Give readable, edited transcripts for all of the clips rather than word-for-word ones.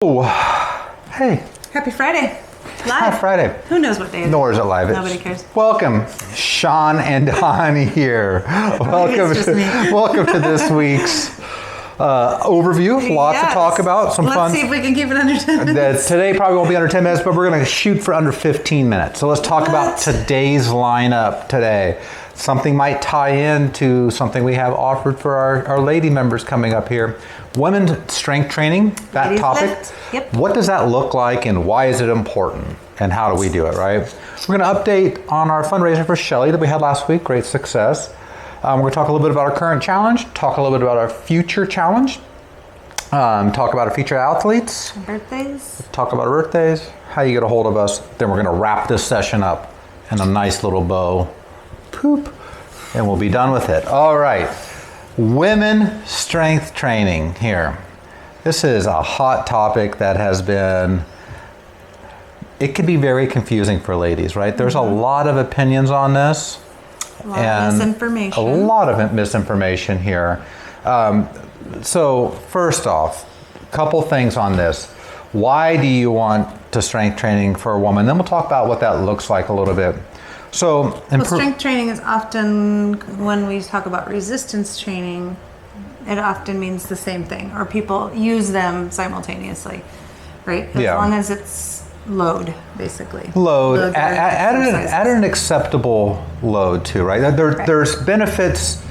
Oh, hey. Happy Friday. Live. Happy Friday. Who knows what day it is? Nor is it live. Nobody cares. Welcome. SeAnDawn here. Welcome to this week's overview. Lots to talk about. Some Let's fun. see if we can keep it under 10 minutes. Today probably won't be under 10 minutes, but we're going to shoot for under 15 minutes. So let's talk about today's lineup today. Something might tie into something we have offered for our lady members coming up here. Women's strength training, that Ladies topic. lift. Yep. What does that look like and why is it important? And how do we do it, right? We're going to update on our fundraiser for Shellie that we had last week. Great success. We're going to talk a little bit about our current challenge, talk a little bit about our future challenge, talk about our future athletes. Birthdays. Talk about our birthdays, how you get a hold of us. Then we're going to wrap this session up in a nice little bow. Poop. And we'll be done with it. All right. Women strength training here. This is a hot topic that has been, it can be very confusing for ladies, right? There's a lot of opinions on this. A lot of misinformation. A lot of misinformation here. So first off, a couple things on this. Why do you want to strength training for a woman? Then we'll talk about what that looks like a little bit. So, strength training is often, when we talk about resistance training, it often means the same thing, or people use them simultaneously, right? As long as it's load, basically. Load at an acceptable load too, right? There's benefits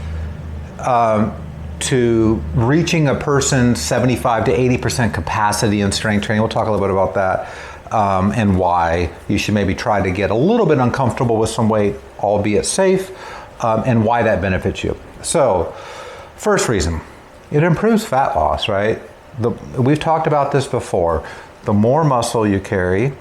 to reaching a person's 75 to 80% capacity in strength training. We'll talk a little bit about that. And why you should maybe try to get a little bit uncomfortable with some weight, albeit safe, and why that benefits you. So, first reason, it improves fat loss, right? We've talked about this before. The more muscle you carry,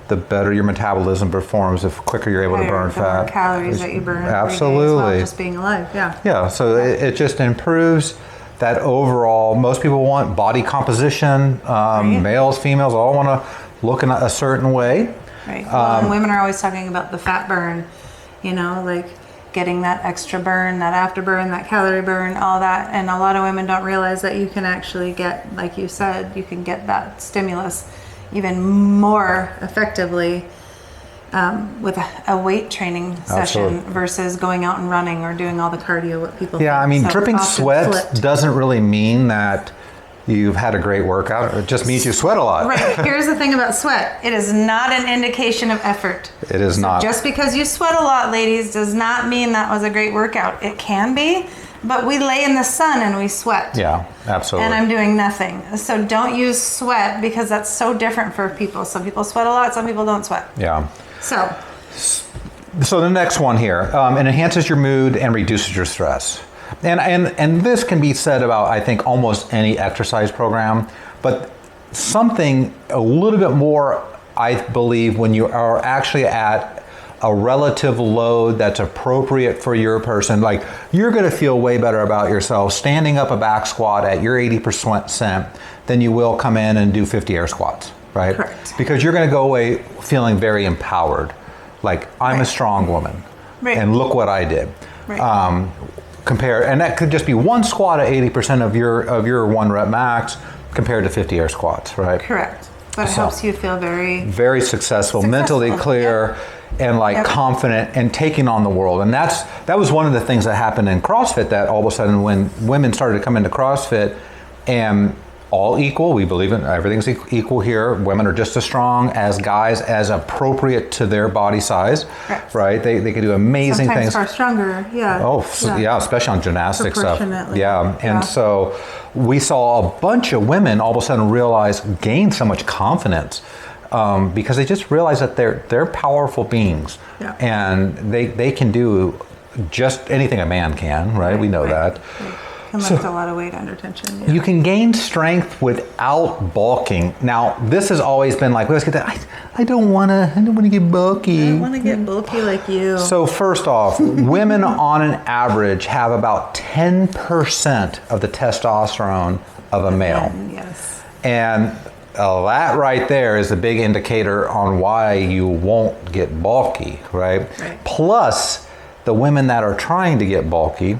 the better your metabolism performs, the quicker you're able to burn fat. The more calories that you burn. Absolutely. Every day as well, just being alive, yeah. Yeah, so it just improves that overall. Most people want body composition, males, females, all want to look in a certain way. Right. Well, and women are always talking about the fat burn, like getting that extra burn, that afterburn, that calorie burn, all that. And a lot of women don't realize that you can actually get, like you said, you can get that stimulus even more effectively with a weight training session versus going out and running or doing all the cardio, what people think. I mean, dripping sweat doesn't really mean that you've had a great workout. It just means you sweat a lot. Right. Here's the thing about sweat. It is not an indication of effort. It is not. Just because you sweat a lot, ladies, does not mean that was a great workout. It can be, but we lay in the sun and we sweat. Yeah, absolutely. And I'm doing nothing. So don't use sweat because that's so different for people. Some people sweat a lot, some people don't sweat. Yeah. So the next one here, it enhances your mood and reduces your stress. And this can be said about, I think, almost any exercise program, but something a little bit more, I believe, when you are actually at a relative load that's appropriate for your person. Like, you're going to feel way better about yourself standing up a back squat at your 80% than you will come in and do 50 air squats, right? Correct. Because you're going to go away feeling very empowered. Like, I'm a strong woman. Right. And look what I did. Right. And that could just be one squat at 80% of your one rep max compared to 50 air squats, right? Correct. But it helps you feel very successful, mentally clear, and confident and taking on the world. And that was one of the things that happened in CrossFit, that all of a sudden when women started to come into CrossFit, and all equal, we believe in everything's equal here. Women are just as strong as guys, as appropriate to their body size, right? They can do amazing things. Sometimes far stronger, yeah. Especially on gymnastic stuff. Yeah. And so we saw a bunch of women all of a sudden gain so much confidence because they just realized that they're powerful beings, and they can do just anything a man can, right? We know that. Right. Can lift a lot of weight under tension. Yeah. You can gain strength without bulking. Now, this has always been like, we always get that, I don't want to get bulky. I don't want to get bulky like you. So first off, women on an average have about 10% of the testosterone of a male. Yes. And that right there is a big indicator on why you won't get bulky, right? Right. Plus, the women that are trying to get bulky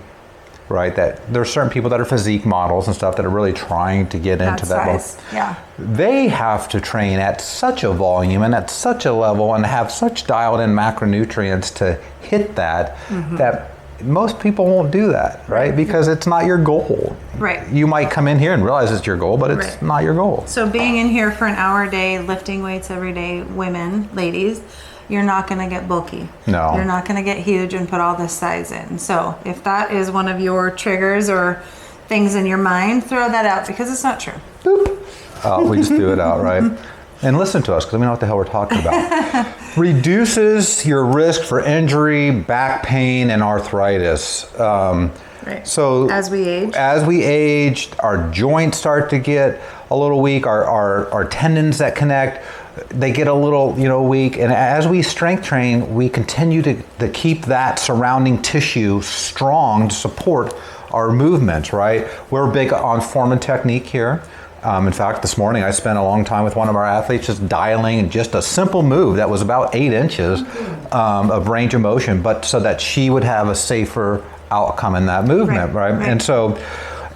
right? That there are certain people that are physique models and stuff that are really trying to get into that level. Yeah. They have to train at such a volume and at such a level and have such dialed in macronutrients to hit that, that most people won't do that, right? Because it's not your goal. Right. You might come in here and realize it's your goal, but it's not your goal. So being in here for an hour a day, lifting weights every day, women, ladies, you're not going to get bulky. No. You're not going to get huge and put all this size in. So if that is one of your triggers or things in your mind, throw that out because it's not true. Boop. We just threw it out, right? And listen to us because we know what the hell we're talking about. Reduces your risk for injury, back pain, and arthritis. Right. So as we age, our joints start to get a little weak. Our tendons that connect, they get a little weak. And as we strength train, we continue to keep that surrounding tissue strong to support our movements. Right. We're big on form and technique here. In fact, this morning I spent a long time with one of our athletes just dialing just a simple move that was about 8 inches of range of motion, but so that she would have a safer outcome in that movement, right? And so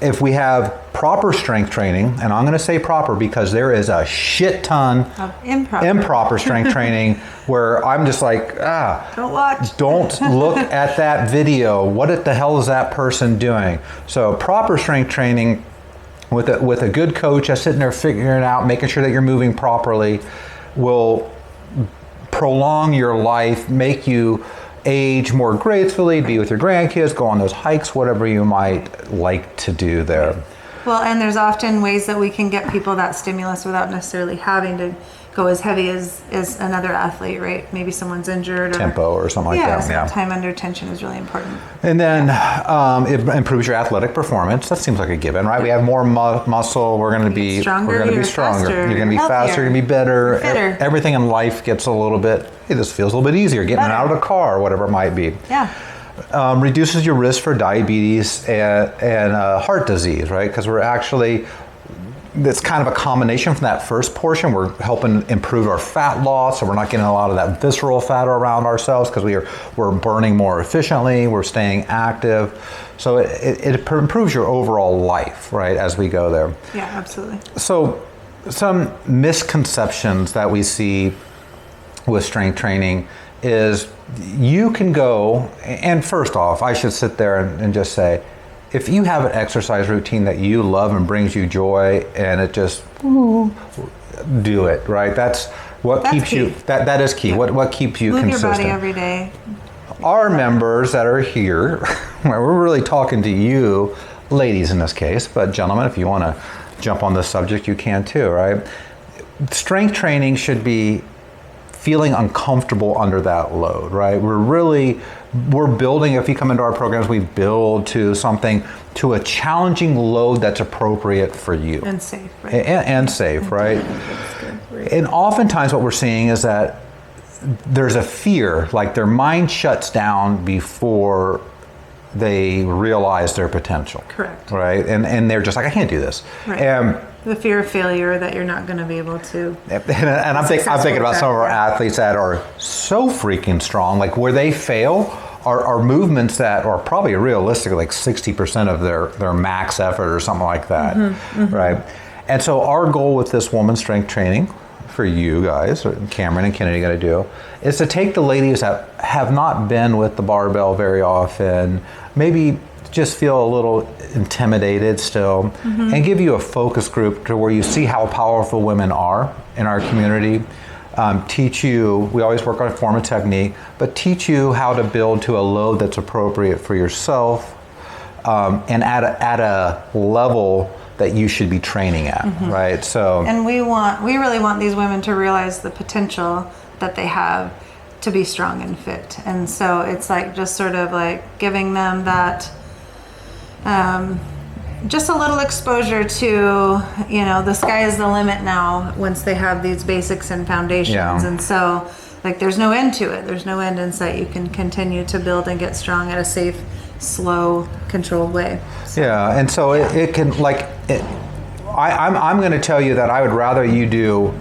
if we have proper strength training, and I'm going to say proper because there is a shit ton of improper strength training where I'm just like, don't watch. Don't look at that video. What the hell is that person doing? So proper strength training with a good coach that's sitting there figuring it out, making sure that you're moving properly, will prolong your life, make you age more gracefully, be with your grandkids, go on those hikes, whatever you might like to do there. Well, and there's often ways that we can get people that stimulus without necessarily having to go as heavy as another athlete, right? Maybe someone's injured. Tempo or something like that. Yeah, time under tension is really important. And then it improves your athletic performance. That seems like a given, right? We have more muscle. We're going to be stronger. You're going to be stronger. You're going to be faster. You're going to be better. Fitter. Everything in life gets a little bit. Hey, this feels a little bit easier. Getting out of the car, whatever it might be. Yeah. Reduces your risk for diabetes and heart disease, right? Because we're actually, it's kind of a combination from that first portion. We're helping improve our fat loss, so we're not getting a lot of that visceral fat around ourselves because we're burning more efficiently, we're staying active. So it improves your overall life, right, as we go there. Yeah, absolutely. So some misconceptions that we see with strength training is you can go, and first off, I should sit there and just say, if you have an exercise routine that you love and brings you joy and it just, do it, right? That's keeps key. you, that is key. Yeah. What keeps you consistent. Move your body every day. Our members that are here, we're really talking to you, ladies in this case, but gentlemen, if you want to jump on this subject, you can too, right? Strength training should be feeling uncomfortable under that load, right? We're building, if you come into our programs, we build to a challenging load that's appropriate for you. And safe, right? And safe, right? That's good. Right. And oftentimes what we're seeing is that there's a fear, like their mind shuts down before they realize their potential. Correct. Right? And they're just like, I can't do this. Right. The fear of failure, that you're not going to be able to. And I'm thinking about some of our athletes that are so freaking strong, like where they fail are movements that are probably realistic, like 60% of their max effort or something like that, right? And so our goal with this woman's strength training for you guys, Cameron and Kennedy going to do, is to take the ladies that have not been with the barbell very often, maybe just feel a little intimidated still, and give you a focus group to where you see how powerful women are in our community. Teach you, we always work on form and technique, but teach you how to build to a load that's appropriate for yourself, and at a level that you should be training at, right? So, and we really want these women to realize the potential that they have to be strong and fit. And so it's like just sort of like giving them that just a little exposure to, the sky is the limit now once they have these basics and foundations. Yeah. And so like there's no end to it. There's no end in sight. You can continue to build and get strong at a safe, slow, controlled way. So, yeah, and so it can, I'm going to tell you that I would rather you do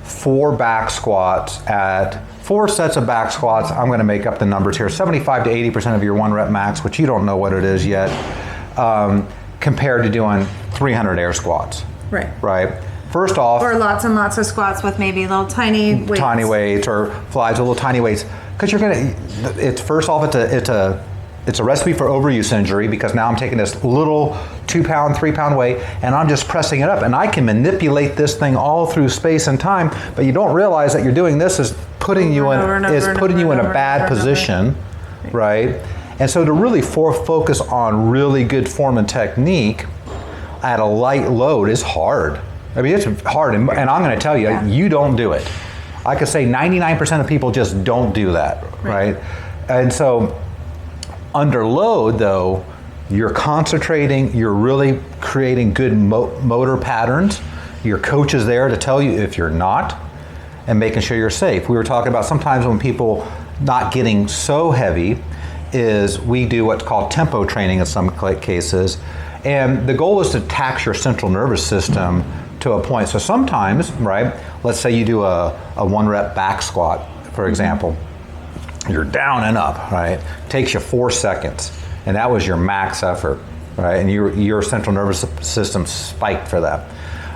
4 back squats at 4 sets of back squats. I'm going to make up the numbers here. 75 to 80% of your 1 rep max, which you don't know what it is yet. compared to doing 300 air squats. Right. Right. First off, Or lots and lots of squats with maybe little tiny weights. tiny weights or flies with little tiny weights, because you're gonna. It's first off, it's a recipe for overuse injury, because now I'm taking this little 2 pound, 3 pound weight and I'm just pressing it up, and I can manipulate this thing all through space and time. But you don't realize that you're doing this is putting you in a bad position, right? And so to really focus on really good form and technique at a light load is hard. I mean, it's hard, and I'm going to tell you, you don't do it. I could say 99% of people just don't do that, right? And so under load, though, you're concentrating, you're really creating good motor patterns. Your coach is there to tell you if you're not, and making sure you're safe. We were talking about sometimes when people not getting so heavy is we do what's called tempo training in some cases, and the goal is to tax your central nervous system to a point. So sometimes, right, let's say you do a 1 rep back squat, for example. You're down and up, right? Takes you 4 seconds, and that was your max effort, right? And your central nervous system spiked for that.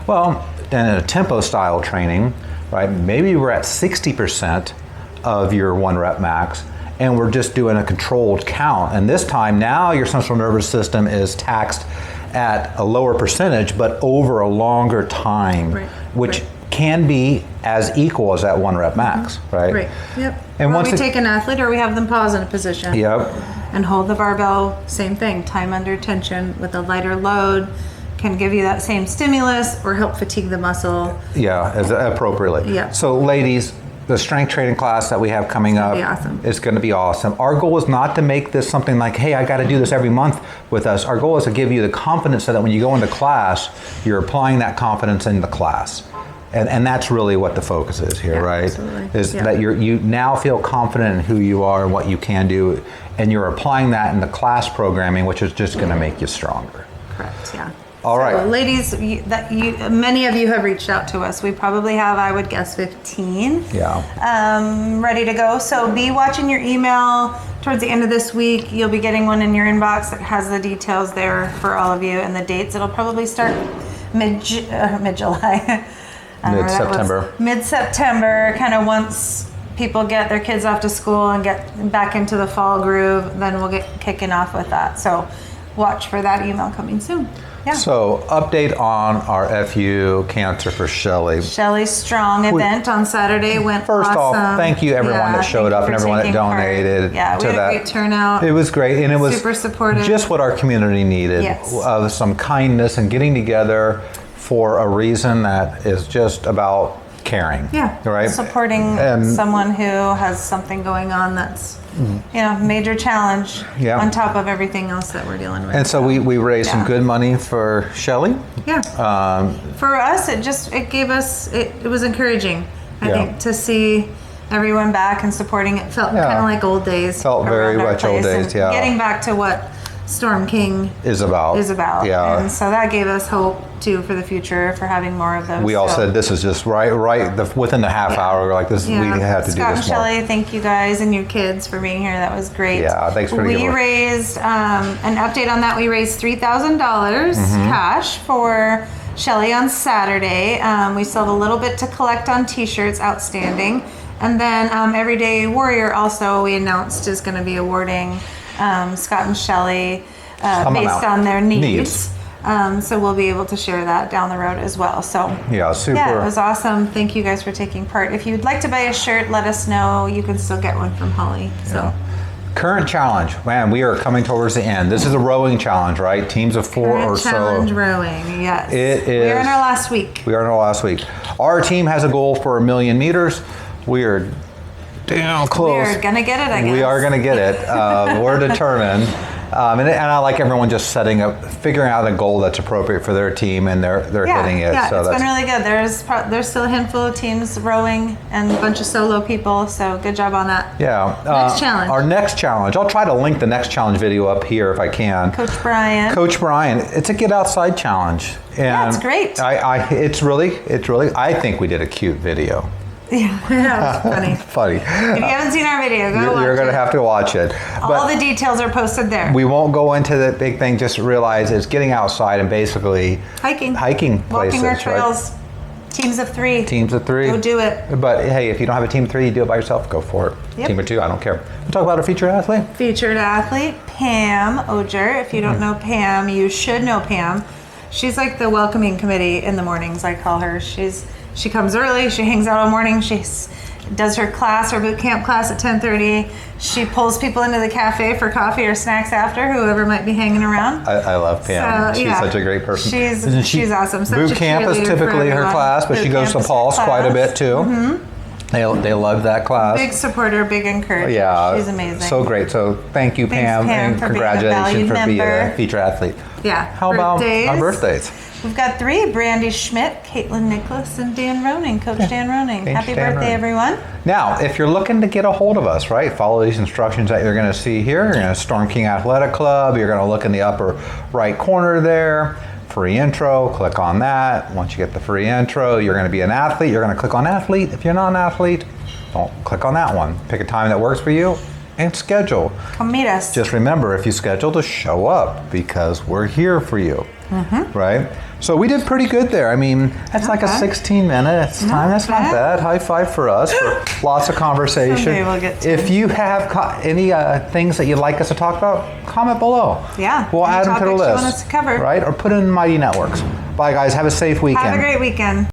Well, then in a tempo style training, right, maybe we're at 60% of your 1 rep max, and we're just doing a controlled count. And this time now your central nervous system is taxed at a lower percentage, but over a longer time, which can be as equal as that 1 rep max, right? Right. Yep. And once we take an athlete, or we have them pause in a position. Yep. And hold the barbell, same thing, time under tension with a lighter load can give you that same stimulus or help fatigue the muscle. Yeah, as appropriately. Yeah. So ladies, the strength training class that we have coming up is going to be awesome. Our goal is not to make this something like, hey, I got to do this every month with us. Our goal is to give you the confidence so that when you go into class, you're applying that confidence in the class. And that's really what the focus is here, right? Absolutely. Is that you now feel confident in who you are and what you can do, and you're applying that in the class programming, which is just going to make you stronger. Correct, yeah. All right. So, ladies, many of you have reached out to us. We probably have, I would guess, 15 ready to go. So be watching your email. Towards the end of this week, you'll be getting one in your inbox that has the details there for all of you and the dates. It'll probably start mid-July. Mid-September. Mid-September, kind of once people get their kids off to school and get back into the fall groove, then we'll get kicking off with that. So watch for that email coming soon. Yeah. So update on our FU Cancer for Shellie. Shellie's Strong event on Saturday went First awesome. off, thank you everyone that showed up and everyone that donated. Yeah, we had a great turnout. It was great, and it was super supportive. Just what our community needed. Yes. Some kindness and getting together for a reason that is just about caring. Yeah. Right. Supporting someone who has something going on that's major challenge on top of everything else that we're dealing with. And so we raised some good money for Shellie. Yeah. For us, it gave us, it was encouraging, I think, to see everyone back and supporting it. Felt kind of like old days. Felt very much old days, yeah. Getting back to what Storm King is about. Yeah. And so that gave us hope too for the future, for having more of those. We all said this is just within the half hour. We're like, we have to do this more. Scott and Shellie, thank you guys and your kids for being here. That was great. Yeah, thanks for We raised an update on that. We raised $3,000 cash for Shellie on Saturday. We still have a little bit to collect on T-shirts outstanding, and then Everyday Warrior also we announced is going to be awarding Scott and Shellie based on their needs. So we'll be able to share that down the road as well. So super. Yeah, it was awesome. Thank you guys for taking part. If you'd like to buy a shirt, let us know. You can still get one from Holly. So current challenge, man, we are coming towards the end. This is a rowing challenge, right? Teams of 4 or so. Challenge rowing, yes. It is. We are in our last week. Our team has a goal for 1,000,000 meters. We are damn close. We are gonna get it, I guess. We are gonna get it. We're determined. And I like everyone just figuring out a goal that's appropriate for their team, and they're hitting it. Yeah, so it's been really good. There's still a handful of teams rowing and a bunch of solo people, so good job on that. Yeah. Next challenge. Our next challenge, I'll try to link the next challenge video up here if I can. Coach Brian. It's a get outside challenge. And it's great. it's really, I think we did a cute video. Yeah, that was funny. Funny. If you haven't seen our video, go watch You're going to it. have to watch it. All the details are posted there. We won't go into the big thing. Just realize it's getting outside and basically Hiking places, walking our right? trails. Teams of 3. Teams of 3. Go do it. But hey, if you don't have a team of 3, you do it by yourself. Go for it. Yep. Team of 2, I don't care. We'll talk about our featured athlete. Featured athlete, Pam Oger. If you don't know Pam, you should know Pam. She's like the welcoming committee in the mornings, I call her. She comes early, she hangs out all morning, she does her class, her boot camp class at 10:30. She pulls people into the cafe for coffee or snacks after, whoever might be hanging around. I love Pam. So, she's such a great person. She's awesome. Such Boot a camp is cheerleader for typically her everyone. class, but Boot she goes camp to is her Paul's quite a class. bit too. Mm-hmm. They love that class. Big supporter, big encourager. Yeah, She's amazing. So great. So thank you, Thanks, Pam, Pam, and for being a congratulations for valued being a member. featured athlete. Yeah. How about our birthdays? We've got 3, Brandy Schmidt, Caitlin Nicholas, and Dan Roning, Coach Dan Roning. Coach Happy Dan birthday, Roning. everyone. Now, if you're looking to get a hold of us, right, follow these instructions that you're going to see here. You're going to Storm King Athletic Club. You're going to look in the upper right corner there. Free intro, click on that. Once you get the free intro, you're going to be an athlete. You're going to click on athlete. If you're not an athlete, don't click on that one. Pick a time that works for you and schedule. Come meet us. Just remember, if you schedule, to show up because we're here for you, right? So we did pretty good there. I mean, that's like a 16-minute time. That's not bad. High five for us for lots of conversation. Someday we'll get to If you have any things that you'd like us to talk about, comment below. Yeah. We'll Any add them to the topics you list. want us to cover. Right? Or put it in Mighty Networks. Bye, guys. Have a safe weekend. Have a great weekend.